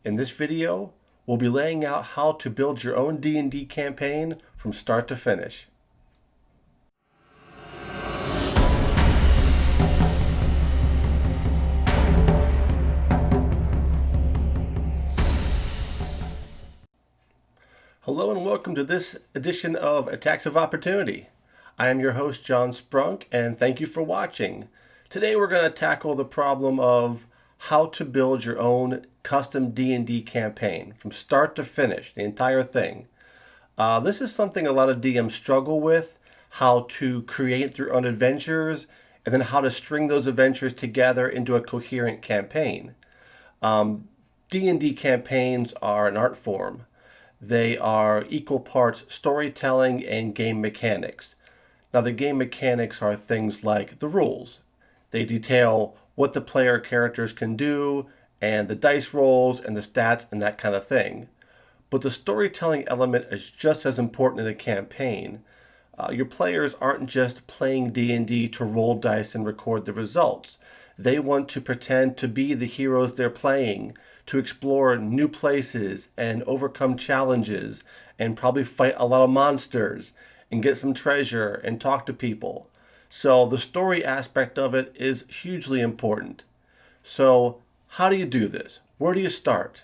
In this video, we'll be laying out how to build your own D&D campaign from start to finish. Hello and welcome to this edition of Attacks of Opportunity. I am your host, John Sprunk, and thank you for watching. Today we're going to tackle the problem of how to build your own custom D&D campaign from start to finish, the entire thing. This is something a lot of DMs struggle with, how to create their own adventures, and then how to string those adventures together into a coherent campaign. D&D campaigns are an art form. They are equal parts storytelling and game mechanics. Now, the game mechanics are things like the rules. They detail what the player characters can do, and the dice rolls, and the stats, and that kind of thing. But the storytelling element is just as important in a campaign. Your players aren't just playing D&D to roll dice and record the results. They want to pretend to be the heroes they're playing, to explore new places and overcome challenges, and probably fight a lot of monsters, and get some treasure, and talk to people. So the story aspect of it is hugely important. So how do you do this? Where do you start?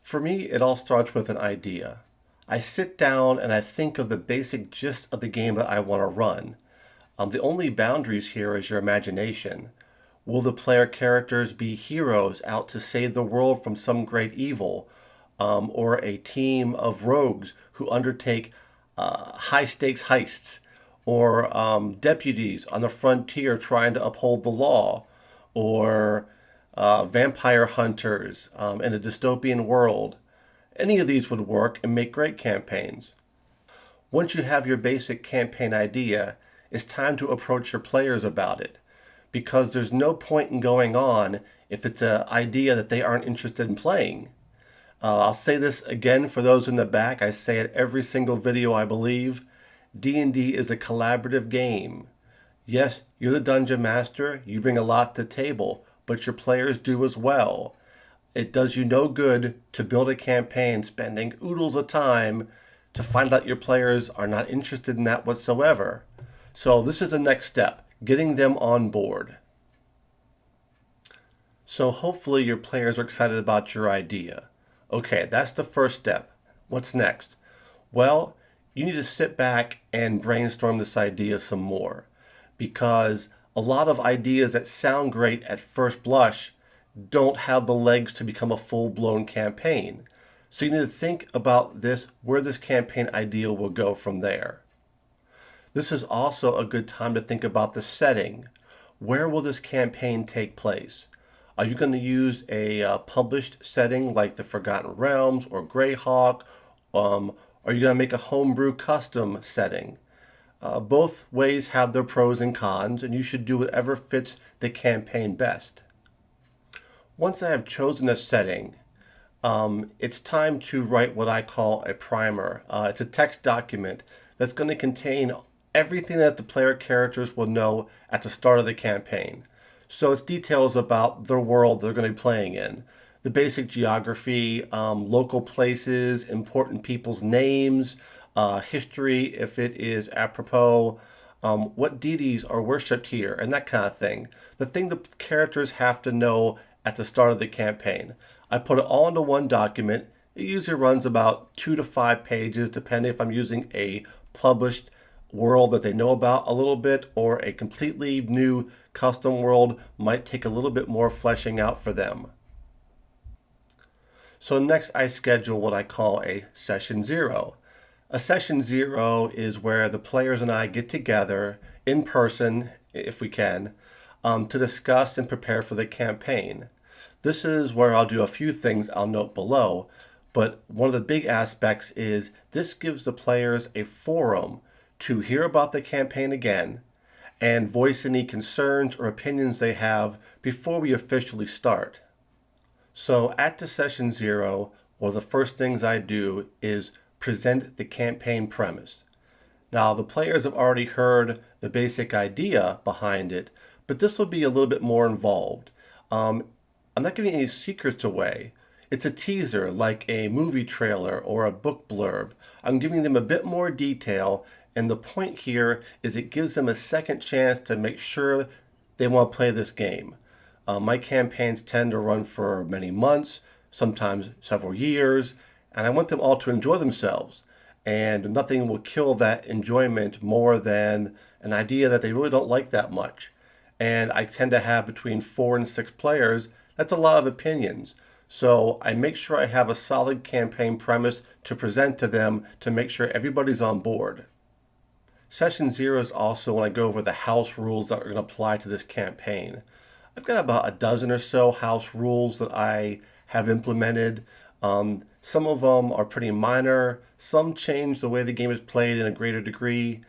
For me, it all starts with an idea. I sit down and I think of the basic gist of the game that I want to run. The only boundaries here is your imagination. Will the player characters be heroes out to save the world from some great evil? Or a team of rogues who undertake high-stakes heists? Or deputies on the frontier trying to uphold the law? Or vampire hunters in a dystopian world? Any of these would work and make great campaigns. Once you have your basic campaign idea, it's time to approach your players about it, because there's no point in going on if it's an idea that they aren't interested in playing. I'll say this again for those in the back. I say it every single video, I believe. D&D is a collaborative game. Yes, you're the dungeon master, you bring a lot to the table, but your players do as well. It does you no good to build a campaign spending oodles of time to find out your players are not interested in that whatsoever. So this is the next step, getting them on board. So hopefully your players are excited about your idea. Okay, that's the first step. What's next? Well, you need to sit back and brainstorm this idea some more, because a lot of ideas that sound great at first blush don't have the legs to become a full-blown campaign. So you need to think about this, where this campaign idea will go from there. This is also a good time to think about the setting. Where will this campaign take place? Are you going to use a published setting like the Forgotten Realms or Greyhawk? Are you going to make a homebrew custom setting? Both ways have their pros and cons, and you should do whatever fits the campaign best. Once I have chosen a setting, it's time to write what I call a primer. It's a text document that's going to contain everything that the player characters will know at the start of the campaign. So it's details about their world they're going to be playing in, the basic geography, local places, important people's names, history if it is apropos, what deities are worshipped here, and that kind of thing. The thing the characters have to know at the start of the campaign. I put it all into one document. It usually runs about 2 to 5 pages, depending if I'm using a published world that they know about a little bit, or a completely new custom world might take a little bit more fleshing out for them. So next I schedule what I call a session 0. A session 0 is where the players and I get together in person, if we can, to discuss and prepare for the campaign. This is where I'll do a few things I'll note below, but one of the big aspects is this gives the players a forum to hear about the campaign again and voice any concerns or opinions they have before we officially start. So at the session 0, one of the first things I do is present the campaign premise. Now, the players have already heard the basic idea behind it, but this will be a little bit more involved. I'm not giving any secrets away. It's a teaser, like a movie trailer or a book blurb. I'm giving them a bit more detail, and the point here is it gives them a second chance to make sure they want to play this game. My campaigns tend to run for many months, sometimes several years, and I want them all to enjoy themselves. And nothing will kill that enjoyment more than an idea that they really don't like that much. And I tend to have between 4 and 6 players. That's a lot of opinions. So I make sure I have a solid campaign premise to present to them to make sure everybody's on board. Session 0 is also when I go over the house rules that are going to apply to this campaign. I've got about a dozen or so house rules that I have implemented. Some of them are pretty minor. Some change the way the game is played in a greater degree.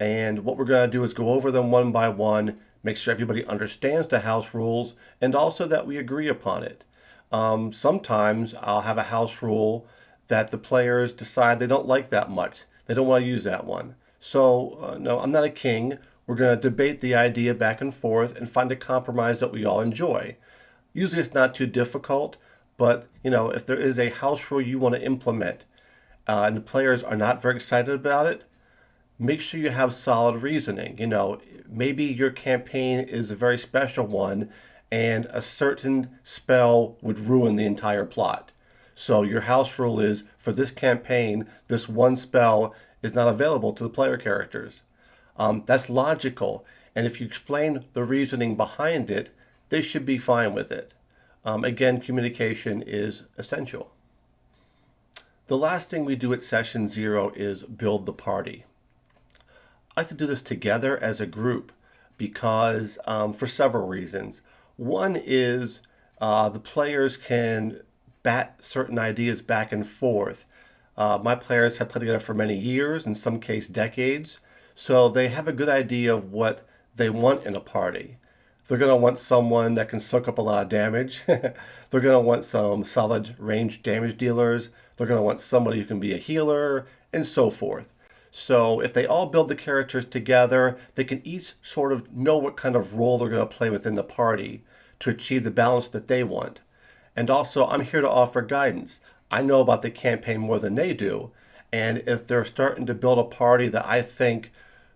And what we're going to do is go over them one by one, make sure everybody understands the house rules, and also that we agree upon it. Sometimes I'll have a house rule that the players decide they don't like that much. They don't want to use that one. So, no, I'm not a king. We're going to debate the idea back and forth and find a compromise that we all enjoy. Usually it's not too difficult, but if there is a house rule you want to implement and the players are not very excited about it, make sure you have solid reasoning. Maybe your campaign is a very special one and a certain spell would ruin the entire plot. So your house rule is, for this campaign, this one spell is not available to the player characters. That's logical, and if you explain the reasoning behind it, they should be fine with it. Again, communication is essential. The last thing we do at session 0 is build the party. I like to do this together as a group because for several reasons. One is the players can bat certain ideas back and forth. My players have played together for many years, in some case decades, so they have a good idea of what they want in a party. They're going to want someone that can soak up a lot of damage. They're going to want some solid range damage dealers. They're going to want somebody who can be a healer, and so forth. So if they all build the characters together, they can each sort of know what kind of role they're going to play within the party to achieve the balance that they want. And also, I'm here to offer guidance. I know about the campaign more than they do. And if they're starting to build a party that I think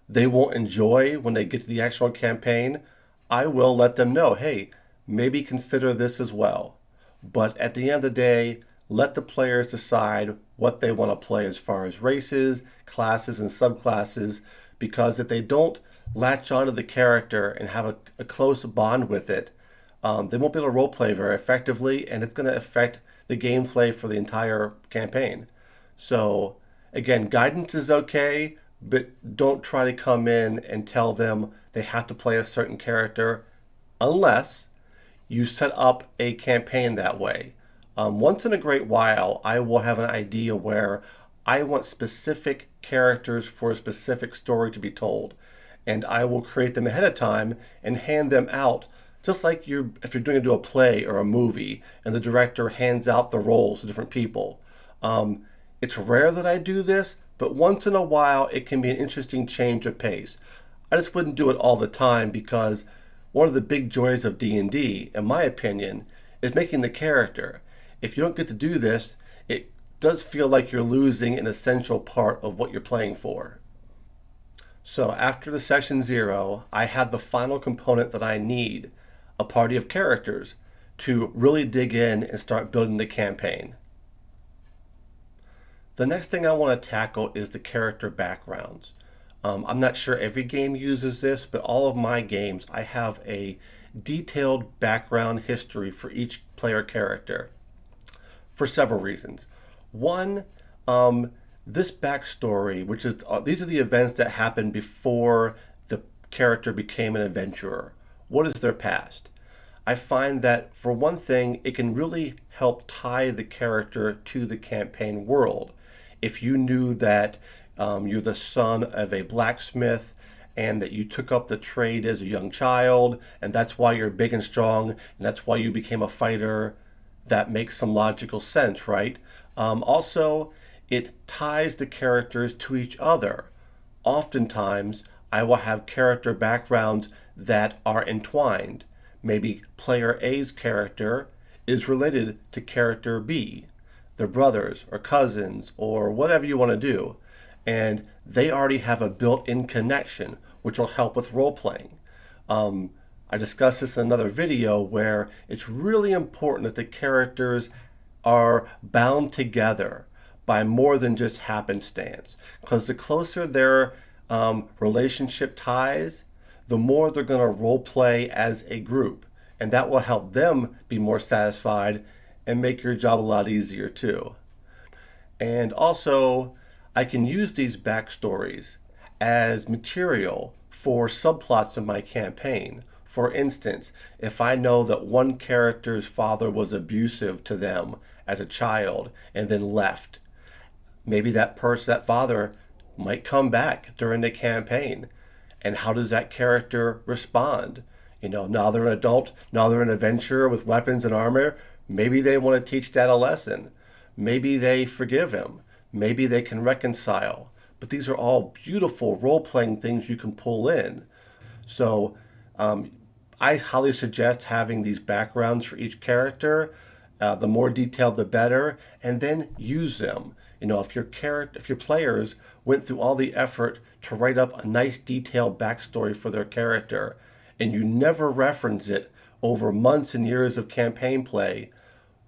they won't enjoy when they get to the actual campaign, I will let them know, hey, maybe consider this as well. But at the end of the day, let the players decide what they want to play as far as races, classes, and subclasses, because if they don't latch onto the character and have a close bond with it, they won't be able to roleplay very effectively, and it's going to affect the gameplay for the entire campaign. So, again, guidance is okay, but don't try to come in and tell them they have to play a certain character unless you set up a campaign that way. Once in a great while, I will have an idea where I want specific characters for a specific story to be told, and I will create them ahead of time and hand them out, just like if you're doing a play or a movie, and the director hands out the roles to different people. It's rare that I do this, but once in a while, it can be an interesting change of pace. I just wouldn't do it all the time because one of the big joys of D&D, in my opinion, is making the character. If you don't get to do this, it does feel like you're losing an essential part of what you're playing for. So after the session 0, I have the final component that I need, a party of characters, to really dig in and start building the campaign. The next thing I want to tackle is the character backgrounds. I'm not sure every game uses this, but all of my games, I have a detailed background history for each player character for several reasons. One, this backstory, which is these are the events that happened before the character became an adventurer. What is their past? I find that, for one thing, it can really help tie the character to the campaign world. If you knew that you're the son of a blacksmith and that you took up the trade as a young child, and that's why you're big and strong, and that's why you became a fighter, that makes some logical sense, right? Also, it ties the characters to each other. Oftentimes, I will have character backgrounds that are entwined. Maybe player A's character is related to character B. They're brothers or cousins or whatever you want to do. And they already have a built-in connection, which will help with role-playing. I discussed this in another video where it's really important that the characters are bound together by more than just happenstance. Because the closer their relationship ties, the more they're going to role play as a group. And that will help them be more satisfied and make your job a lot easier too. And also, I can use these backstories as material for subplots in my campaign. For instance, if I know that one character's father was abusive to them as a child and then left, maybe that father might come back during the campaign. And how does that character respond? Now they're an adult, now they're an adventurer with weapons and armor. Maybe they want to teach Dad a lesson. Maybe they forgive him. Maybe they can reconcile. But these are all beautiful role-playing things you can pull in. So I highly suggest having these backgrounds for each character. The more detailed, the better. And then use them. If your players went through all the effort to write up a nice detailed backstory for their character, and you never reference it over months and years of campaign play,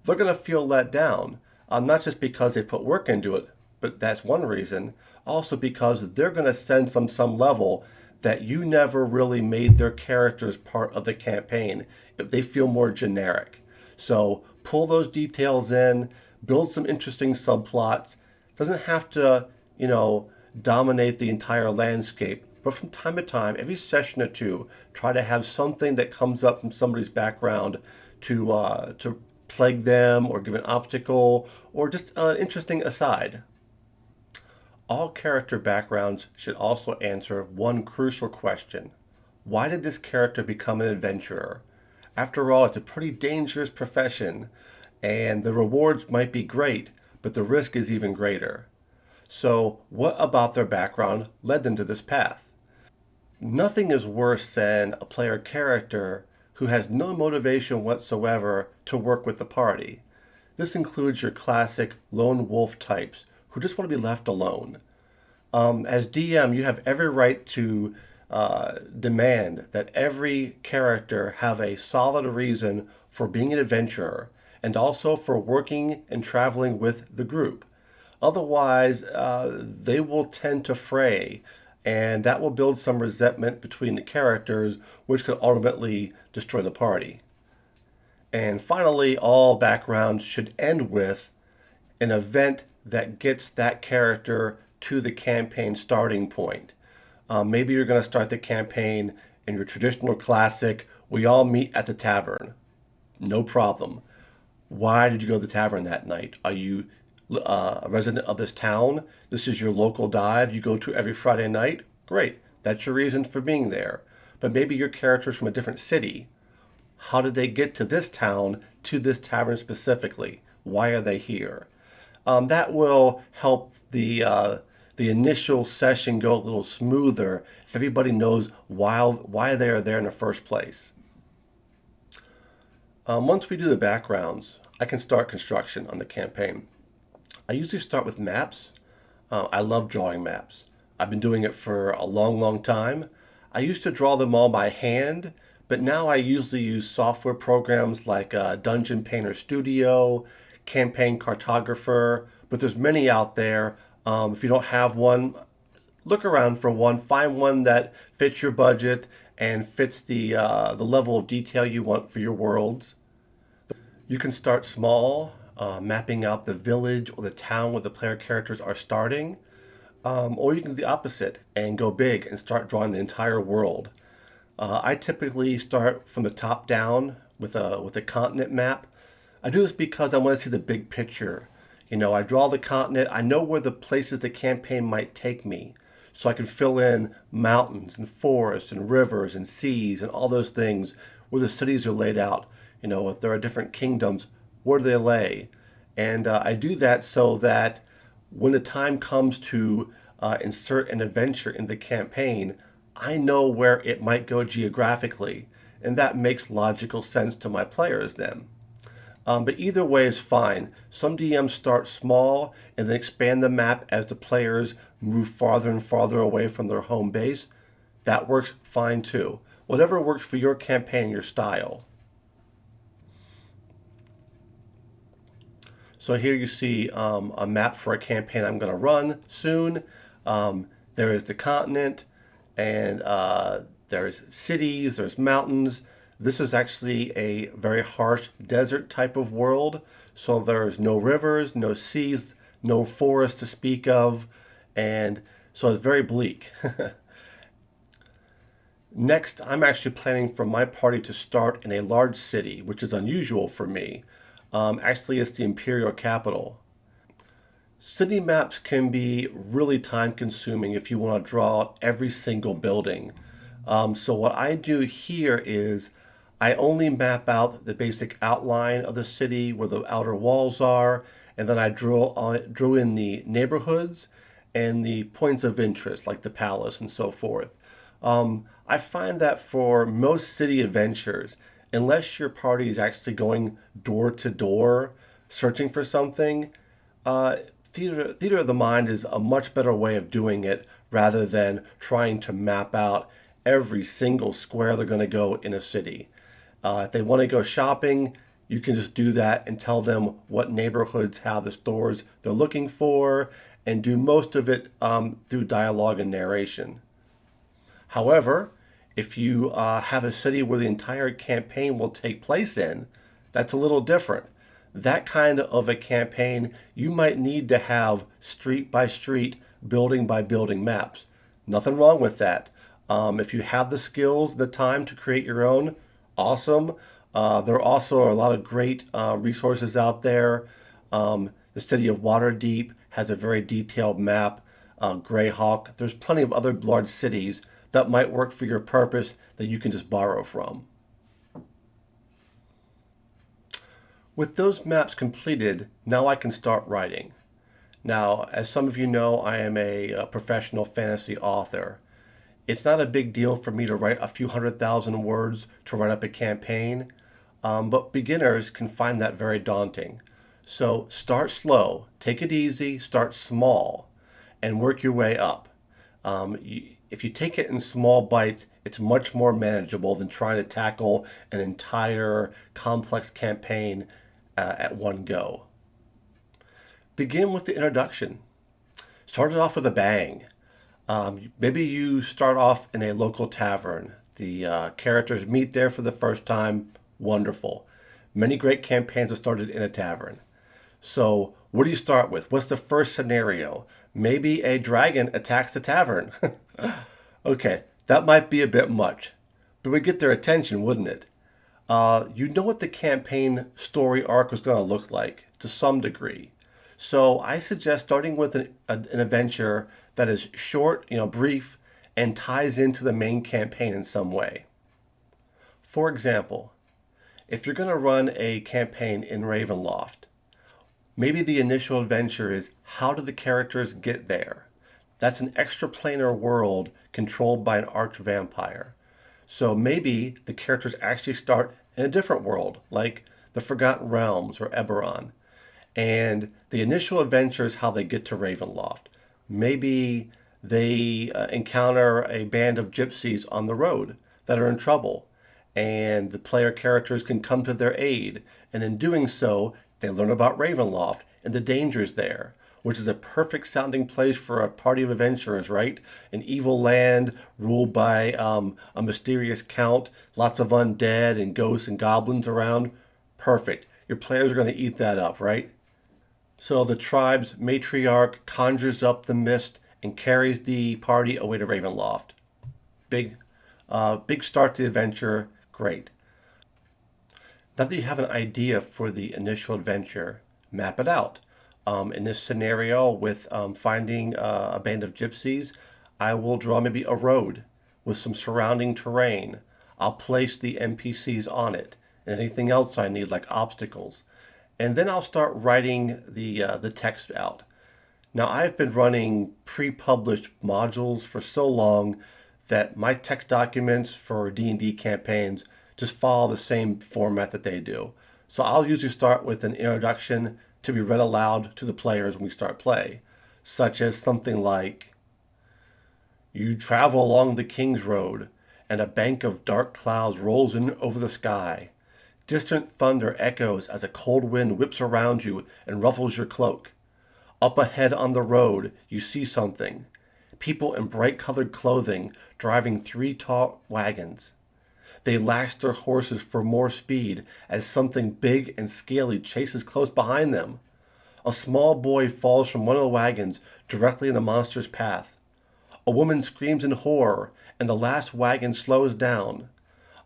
they're going to feel let down. Not just because they put work into it, but that's one reason. Also because they're going to sense on some level that you never really made their characters part of the campaign if they feel more generic. So pull those details in, build some interesting subplots. Doesn't have to, dominate the entire landscape. But from time to time, every session or two, try to have something that comes up from somebody's background to plague them or give an obstacle or just an interesting aside. All character backgrounds should also answer one crucial question. Why did this character become an adventurer? After all, it's a pretty dangerous profession, and the rewards might be great, but the risk is even greater. So, what about their background led them to this path? Nothing is worse than a player character who has no motivation whatsoever to work with the party. This includes your classic lone wolf types who just want to be left alone. As DM, you have every right to demand that every character have a solid reason for being an adventurer and also for working and traveling with the group. Otherwise, they will tend to fray, and that will build some resentment between the characters, which could ultimately destroy the party. And finally, all backgrounds should end with an event that gets that character to the campaign starting point. Maybe you're going to start the campaign in your traditional classic, we all meet at the tavern. No problem. Why did you go to the tavern that night? Are you a resident of this town? This is your local dive you go to every Friday night? Great. That's your reason for being there. But maybe your character's from a different city. How did they get to this town, to this tavern specifically? Why are they here? That will help the initial session go a little smoother if everybody knows why they are there in the first place. Once we do the backgrounds, I can start construction on the campaign. I usually start with maps. I love drawing maps. I've been doing it for a long, long time. I used to draw them all by hand, but now I usually use software programs like Dungeon Painter Studio, Campaign Cartographer, but there's many out there. If you don't have one, look around for one. Find one that fits your budget and fits the level of detail you want for your worlds. You can start small, mapping out the village or the town where the player characters are starting, or you can do the opposite and go big and start drawing the entire world. I typically start from the top down with a continent map. I do this because I want to see the big picture. I draw the continent. I know where the places the campaign might take me, so I can fill in mountains and forests and rivers and seas and all those things where the cities are laid out. If there are different kingdoms, where do they lay? And I do that so that when the time comes to insert an adventure in the campaign, I know where it might go geographically and that makes logical sense to my players then. But either way is fine. Some DMs start small and then expand the map as the players move farther and farther away from their home base. That works fine too. Whatever works for your campaign, your style. So here you see a map for a campaign I'm going to run soon. There is the continent, and there's cities, there's mountains. This is actually a very harsh desert type of world. So there's no rivers, no seas, no forest to speak of, and so it's very bleak. Next, I'm actually planning for my party to start in a large city, which is unusual for me. Actually, it's the imperial capital. City maps can be really time consuming if you want to draw out every single building. So what I do here is I only map out the basic outline of the city where the outer walls are, and then I drew in the neighborhoods and the points of interest like the palace and so forth. I find that for most city adventures, unless your party is actually going door to door searching for something, theater of the mind is a much better way of doing it rather than trying to map out every single square they're going to go in a city. If they want to go shopping, you can just do that and tell them what neighborhoods have the stores they're looking for and do most of it through dialogue and narration. However, if you have a city where the entire campaign will take place in, that's a little different. That kind of a campaign, you might need to have street by street, building by building maps. Nothing wrong with that. If you have the skills, the time to create your own, awesome. There also are a lot of great resources out there. The city of Waterdeep has a very detailed map. Greyhawk. There's plenty of other large cities that might work for your purpose that you can just borrow from. With those maps completed, now I can start writing. Now, as some of you know, I am a professional fantasy author. It's not a big deal for me to write a few 100,000 words to write up a campaign, but beginners can find that very daunting. So start slow, take it easy, start small, and work your way up. If you take it in small bites, it's much more manageable than trying to tackle an entire complex campaign at one go. Begin with the introduction. Start it off with a bang. Maybe you start off in a local tavern. The characters meet there for the first time. Wonderful. Many great campaigns are started in a tavern. So what do you start with? What's the first scenario? Maybe a dragon attacks the tavern. Okay, that might be a bit much, but would get their attention, wouldn't it? You know what the campaign story arc was going to look like to some degree. So I suggest starting with an adventure that is short, brief, and ties into the main campaign in some way. For example, if you're going to run a campaign in Ravenloft, maybe the initial adventure is how do the characters get there? That's an extraplanar world controlled by an arch-vampire. So maybe the characters actually start in a different world, like the Forgotten Realms or Eberron. And the initial adventure is how they get to Ravenloft. Maybe they encounter a band of gypsies on the road that are in trouble, and the player characters can come to their aid. And in doing so, they learn about Ravenloft and the dangers there, which is a perfect sounding place for a party of adventurers, right? An evil land ruled by a mysterious count, lots of undead and ghosts and goblins around. Perfect. Your players are going to eat that up, right? So the tribe's matriarch conjures up the mist and carries the party away to Ravenloft. Big start to the adventure. Great. Now that you have an idea for the initial adventure, map it out. In this scenario with finding a band of gypsies, I will draw maybe a road with some surrounding terrain. I'll place the NPCs on it and anything else I need like obstacles. And then I'll start writing the text out. Now I've been running pre-published modules for so long that my text documents for D&D campaigns just follow the same format that they do. So I'll usually start with an introduction to be read aloud to the players when we start play, such as something like, "You travel along the King's Road, and a bank of dark clouds rolls in over the sky. Distant thunder echoes as a cold wind whips around you and ruffles your cloak. Up ahead on the road, you see something. People in bright colored clothing driving three tall wagons. They lash their horses for more speed as something big and scaly chases close behind them. A small boy falls from one of the wagons directly in the monster's path. A woman screams in horror, and the last wagon slows down.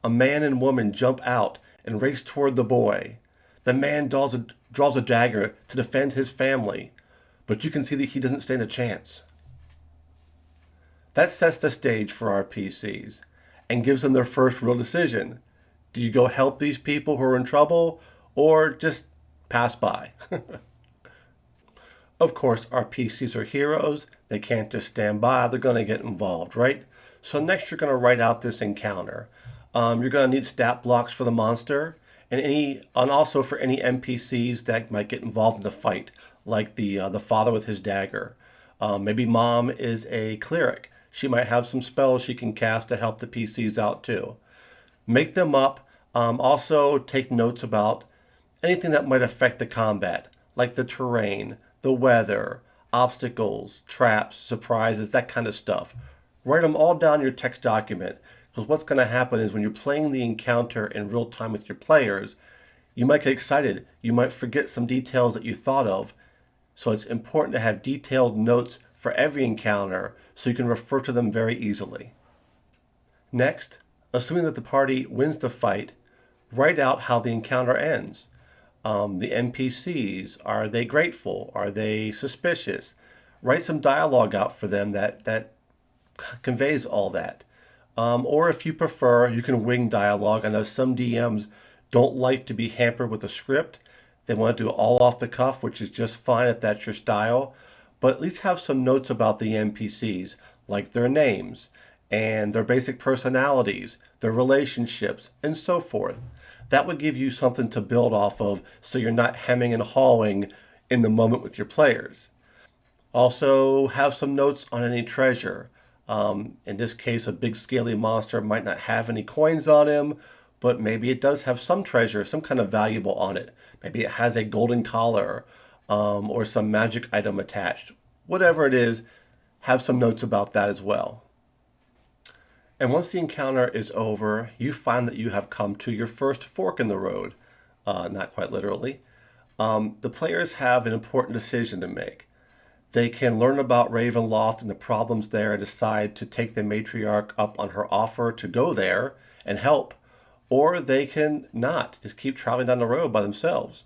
A man and woman jump out and race toward the boy. The man draws a dagger to defend his family, but you can see that he doesn't stand a chance." That sets the stage for our PCs and gives them their first real decision. Do you go help these people who are in trouble, or just pass by? Of course, our PCs are heroes. They can't just stand by. They're going to get involved, right? So next you're going to write out this encounter. You're going to need stat blocks for the monster and also for any NPCs that might get involved in the fight, like the father with his dagger. Maybe mom is a cleric. She might have some spells she can cast to help the PCs out too. Make them up. Also take notes about anything that might affect the combat, like the terrain, the weather, obstacles, traps, surprises, that kind of stuff. Write them all down in your text document, because what's going to happen is when you're playing the encounter in real time with your players, you might get excited. You might forget some details that you thought of. So it's important to have detailed notes for every encounter so you can refer to them very easily. Next, assuming that the party wins the fight, write out how the encounter ends. The NPCs, are they grateful? Are they suspicious? Write some dialogue out for them that conveys all that. Or if you prefer, you can wing dialogue. I know some DMs don't like to be hampered with a script. They want to do it all off the cuff, which is just fine if that's your style. But at least have some notes about the NPCs, like their names and their basic personalities, their relationships, and so forth. That would give you something to build off of so you're not hemming and hawing in the moment with your players. Also, have some notes on any treasure. In this case, a big scaly monster might not have any coins on him, but maybe it does have some treasure, some kind of valuable on it. Maybe it has a golden collar or some magic item attached. Whatever it is, have some notes about that as well. And once the encounter is over, you find that you have come to your first fork in the road. Not quite literally. The players have an important decision to make. They can learn about Ravenloft and the problems there and decide to take the matriarch up on her offer to go there and help. Or they can not, just keep traveling down the road by themselves.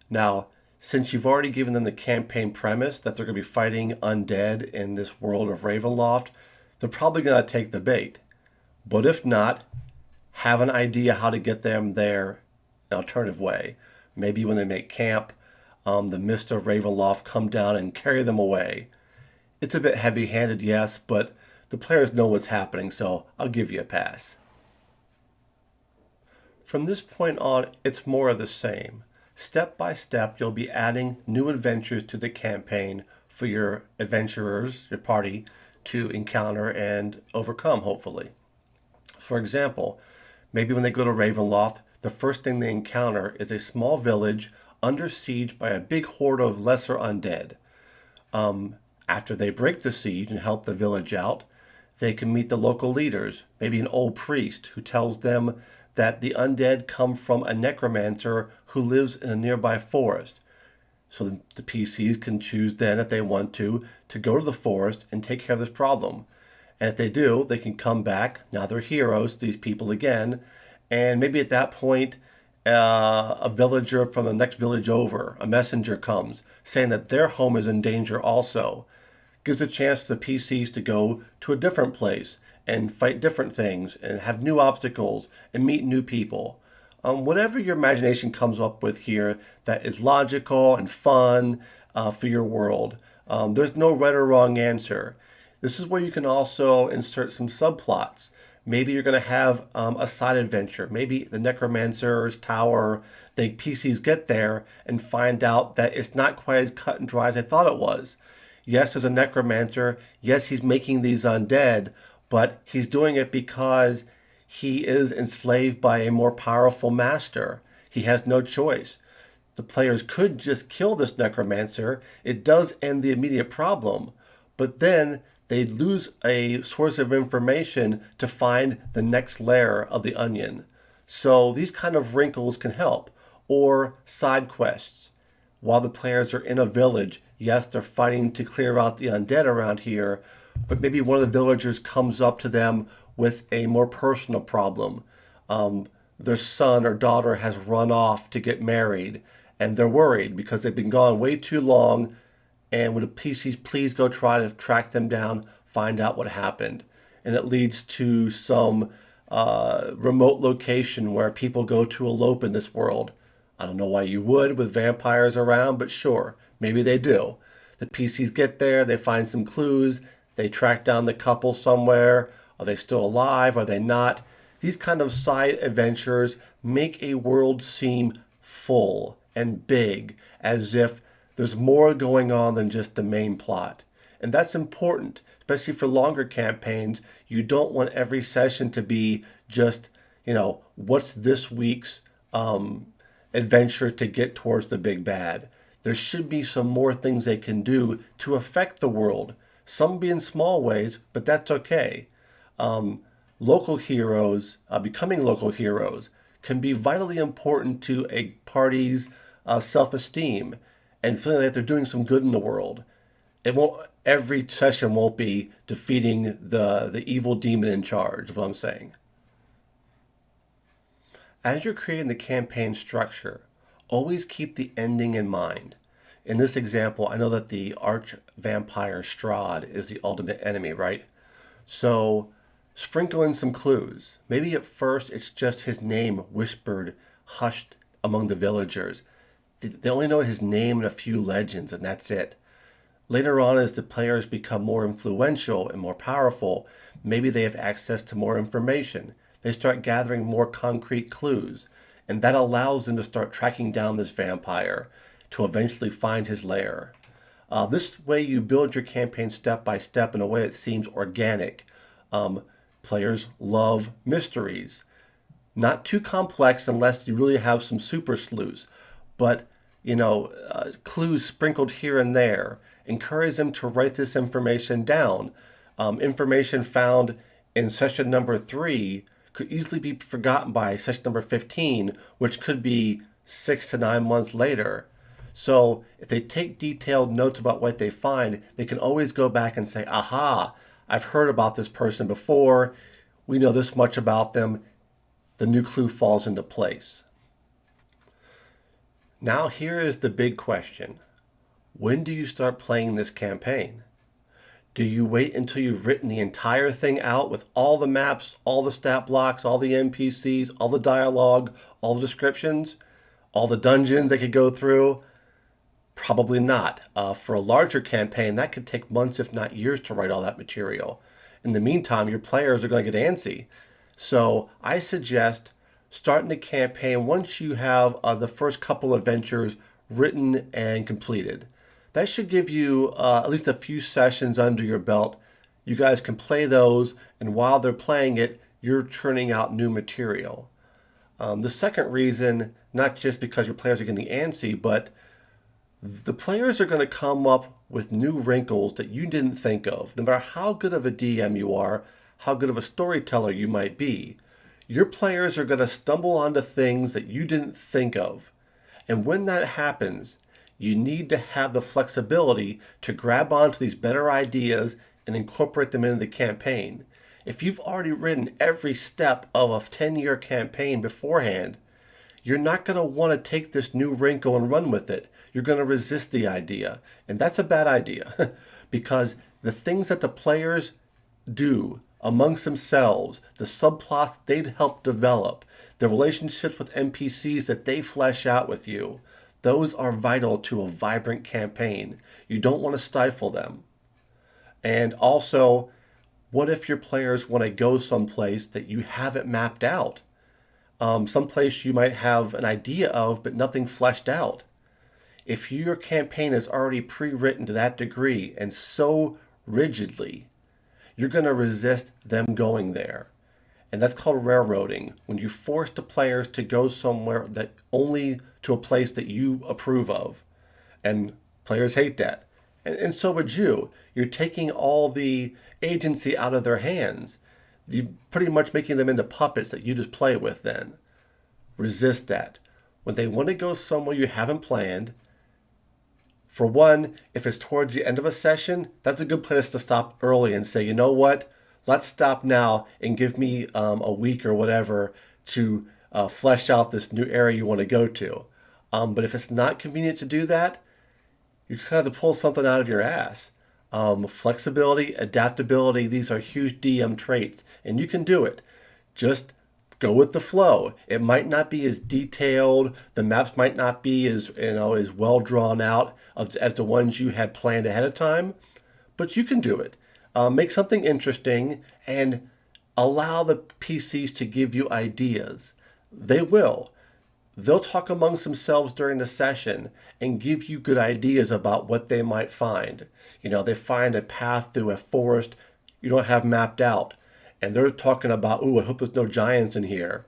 Now, since you've already given them the campaign premise that they're going to be fighting undead in this world of Ravenloft, they're probably going to take the bait. But if not, have an idea how to get them there an alternative way. Maybe when they make camp, the mist of Ravenloft come down and carry them away. It's a bit heavy-handed, yes, but the players know what's happening, so I'll give you a pass. From this point on, it's more of the same. Step by step, you'll be adding new adventures to the campaign for your adventurers, your party, to encounter and overcome, hopefully. For example, maybe when they go to Ravenloft, the first thing they encounter is a small village under siege by a big horde of lesser undead. After they break the siege and help the village out, they can meet the local leaders, maybe an old priest who tells them that the undead come from a necromancer who lives in a nearby forest. So the PCs can choose then, if they want to go to the forest and take care of this problem. And if they do, they can come back. Now they're heroes, these people again. And maybe at that point, a villager from the next village over, a messenger comes, saying that their home is in danger also. Gives a chance to the PCs to go to a different place and fight different things and have new obstacles and meet new people. Whatever your imagination comes up with here that is logical and fun for your world. There's no right or wrong answer. This is where you can also insert some subplots. Maybe you're going to have a side adventure. Maybe the Necromancer's Tower, the PCs get there and find out that it's not quite as cut and dry as I thought it was. Yes, there's a Necromancer. Yes, he's making these undead, but he's doing it because he is enslaved by a more powerful master. He has no choice. The players could just kill this Necromancer. It does end the immediate problem, but then they'd lose a source of information to find the next layer of the onion. So these kind of wrinkles can help. Or side quests. While the players are in a village, yes, they're fighting to clear out the undead around here, but maybe one of the villagers comes up to them with a more personal problem. Their son or daughter has run off to get married, and they're worried because they've been gone way too long. And would the PCs please go try to track them down, find out what happened? And it leads to some remote location where people go to elope in this world. I don't know why you would with vampires around, but sure, maybe they do. The PCs get there, they find some clues, they track down the couple somewhere. Are they still alive? Are they not? These kind of side adventures make a world seem full and big, as if there's more going on than just the main plot. And that's important, especially for longer campaigns. You don't want every session to be just, what's this week's adventure to get towards the big bad. There should be some more things they can do to affect the world. Some be in small ways, but that's okay. Local heroes, becoming local heroes, can be vitally important to a party's self-esteem and feeling that they're doing some good in the world. Every session won't be defeating the evil demon in charge, is what I'm saying. As you're creating the campaign structure, always keep the ending in mind. In this example, I know that the arch vampire Strahd is the ultimate enemy, right? So sprinkle in some clues. Maybe at first it's just his name whispered, hushed among the villagers. They only know his name and a few legends, and that's it. Later on, as the players become more influential and more powerful, maybe they have access to more information. They start gathering more concrete clues, and that allows them to start tracking down this vampire to eventually find his lair. This way you build your campaign step by step in a way that seems organic. Players love mysteries. Not too complex unless you really have some super sleuths, but clues sprinkled here and there. Encourage them to write this information down. Information found in session number 3 could easily be forgotten by session number 15, which could be 6 to 9 months later. So if they take detailed notes about what they find, they can always go back and say, aha, I've heard about this person before. We know this much about them. The new clue falls into place. Now here is the big question. When do you start playing this campaign? Do you wait until you've written the entire thing out with all the maps, all the stat blocks, all the NPCs, all the dialogue, all the descriptions, all the dungeons they could go through? Probably not. For a larger campaign, that could take months, if not years, to write all that material. In the meantime, your players are going to get antsy. So I suggest starting the campaign once you have the first couple adventures written and completed. That should give you at least a few sessions under your belt. You guys can play those, and while they're playing it, you're churning out new material. The second reason, not just because your players are getting antsy, but the players are going to come up with new wrinkles that you didn't think of. No matter how good of a DM you are, how good of a storyteller you might be, your players are going to stumble onto things that you didn't think of. And when that happens, you need to have the flexibility to grab onto these better ideas and incorporate them into the campaign. If you've already written every step of a 10-year campaign beforehand, you're not going to want to take this new wrinkle and run with it. You're going to resist the idea. And that's a bad idea because the things that the players do amongst themselves, the subplots they'd help develop, the relationships with NPCs that they flesh out with you, those are vital to a vibrant campaign. You don't want to stifle them. And also, What if your players want to go someplace that you haven't mapped out? Someplace you might have an idea of, but nothing fleshed out. If your campaign is already pre-written to that degree and so rigidly, you're going to resist them going there. And that's called railroading, when you force the players to go somewhere that only to a place that you approve of. And players hate that. And so would you. You're taking all the agency out of their hands. You're pretty much making them into puppets that you just play with then. Resist that. When they want to go somewhere you haven't planned, for one, if it's towards the end of a session, that's a good place to stop early and say, you know what? Let's stop now and give me a week or whatever to flesh out this new area you want to go to. But if it's not convenient to do that, you kind of have to pull something out of your ass. Flexibility, adaptability, these are huge DM traits, and you can do it. Just go with the flow. It might not be as detailed. The maps might not be as well drawn out as the ones you had planned ahead of time, but you can do it. Make something interesting and allow the PCs to give you ideas. They will. They'll talk amongst themselves during the session and give you good ideas about what they might find. They find a path through a forest you don't have mapped out, and they're talking about, I hope there's no giants in here.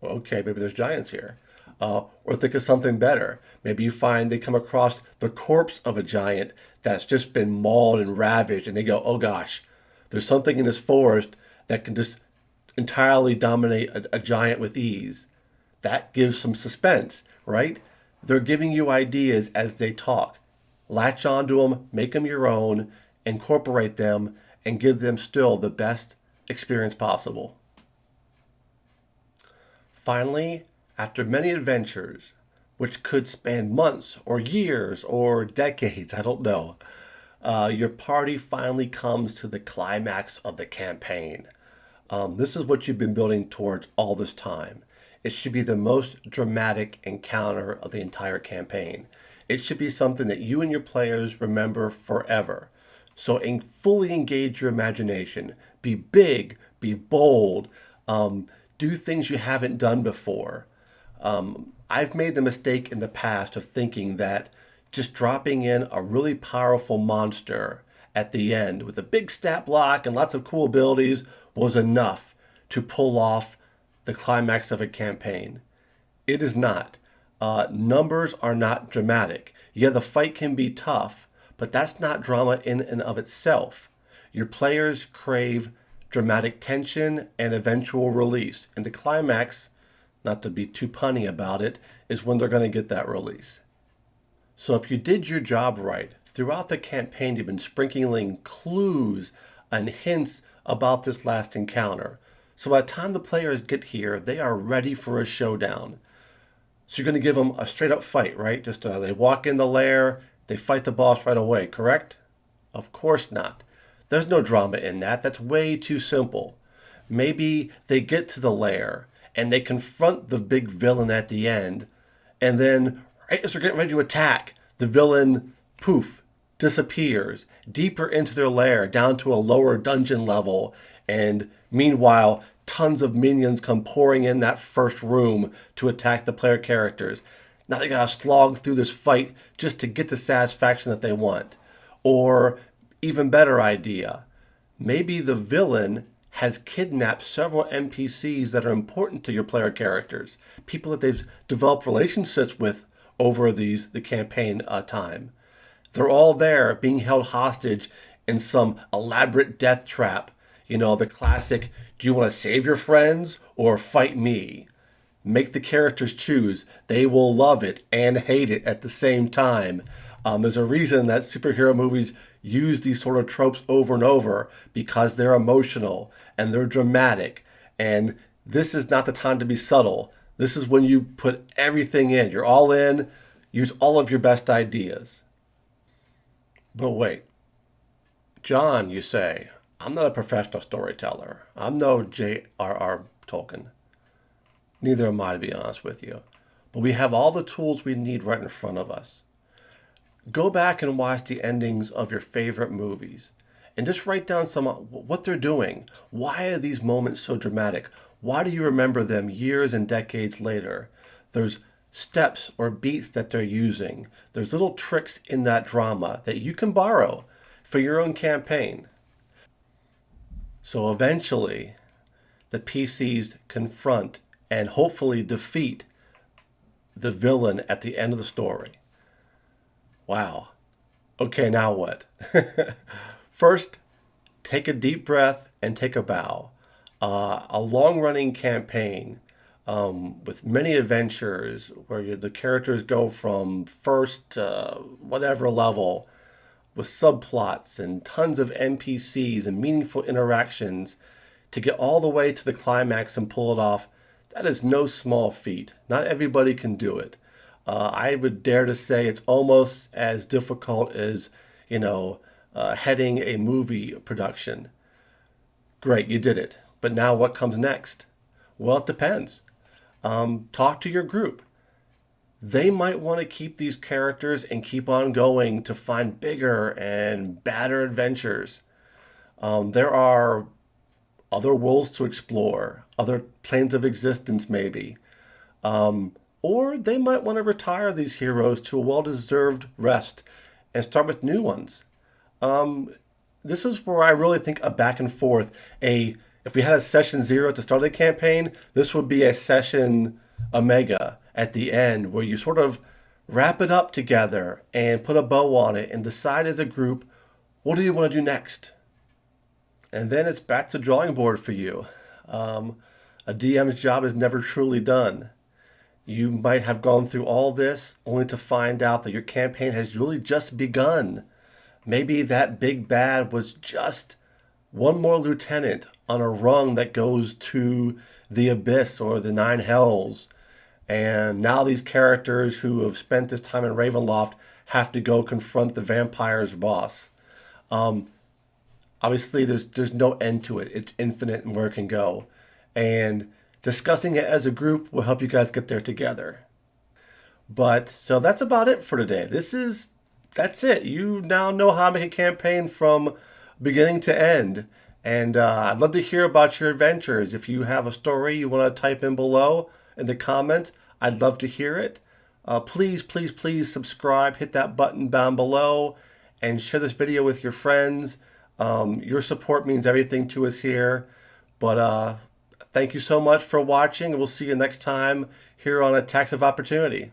Well, okay, maybe there's giants here. Or think of something better. Maybe you find they come across the corpse of a giant that's just been mauled and ravaged, and they go, oh gosh, there's something in this forest that can just entirely dominate a giant with ease. That gives some suspense, right? They're giving you ideas as they talk. Latch onto them, make them your own, incorporate them, and give them still the best experience possible. Finally, after many adventures, which could span months or years or decades, I don't know, your party finally comes to the climax of the campaign. This is what you've been building towards all this time. It should be the most dramatic encounter of the entire campaign. It should be something that you and your players remember forever. So fully engage your imagination. Be big, be bold, do things you haven't done before. I've made the mistake in the past of thinking that just dropping in a really powerful monster at the end with a big stat block and lots of cool abilities was enough to pull off the climax of a campaign. It is not. Numbers are not dramatic. Yeah, the fight can be tough, but that's not drama in and of itself. Your players crave dramatic tension and eventual release. And the climax, not to be too punny about it, is when they're going to get that release. So if you did your job right, throughout the campaign you've been sprinkling clues and hints about this last encounter. So by the time the players get here, they are ready for a showdown. So you're going to give them a straight up fight, right? Just they walk in the lair, they fight the boss right away, correct? Of course not. There's no drama in that. That's way too simple. Maybe they get to the lair and they confront the big villain at the end, and then right as they're getting ready to attack, the villain, poof, disappears deeper into their lair, down to a lower dungeon level, and meanwhile, tons of minions come pouring in that first room to attack the player characters. Now they gotta slog through this fight just to get the satisfaction that they want. Or, even better idea, maybe the villain has kidnapped several NPCs that are important to your player characters, people that they've developed relationships with over the campaign time. They're all there being held hostage in some elaborate death trap. The classic, do you want to save your friends or fight me? Make the characters choose. They will love it and hate it at the same time. There's a reason that superhero movies use these sort of tropes over and over, because they're emotional and they're dramatic. And this is not the time to be subtle. This is when you put everything in. You're all in. Use all of your best ideas. But wait. John, you say, I'm not a professional storyteller. I'm no J.R.R. Tolkien. Neither am I, to be honest with you. But we have all the tools we need right in front of us. Go back and watch the endings of your favorite movies and just write down some what they're doing. Why are these moments so dramatic? Why do you remember them years and decades later? There's steps or beats that they're using. There's little tricks in that drama that you can borrow for your own campaign. So eventually, the PCs confront and hopefully defeat the villain at the end of the story. Wow. Okay, now what? First, take a deep breath and take a bow. A long running campaign with many adventures where the characters go from first whatever level with subplots and tons of NPCs and meaningful interactions to get all the way to the climax and pull it off. That is no small feat. Not everybody can do it. I would dare to say it's almost as difficult as, heading a movie production. Great, you did it. But now what comes next? Well, it depends. Talk to your group. They might want to keep these characters and keep on going to find bigger and badder adventures. There are other worlds to explore, other planes of existence, maybe. Or they might want to retire these heroes to a well deserved rest and start with new ones. This is where I really think a back and forth, if we had a session 0 at the start of the campaign, this would be a session omega at the end where you sort of wrap it up together and put a bow on it and decide as a group, what do you want to do next? And then it's back to drawing board for you. A DM's job is never truly done. You might have gone through all this only to find out that your campaign has really just begun. Maybe that big bad was just one more lieutenant on a rung that goes to the abyss or the nine hells. And now these characters who have spent this time in Ravenloft have to go confront the vampire's boss. Obviously, there's no end to it. It's infinite in where it can go. And discussing it as a group will help you guys get there together. But so that's about it for today. That's it. You now know how to make a campaign from beginning to end. And I'd love to hear about your adventures. If you have a story you want to type in below in the comments, I'd love to hear it. Please, please, please subscribe. Hit that button down below and share this video with your friends. Your support means everything to us here. But thank you so much for watching. We'll see you next time here on Attacks of Opportunity.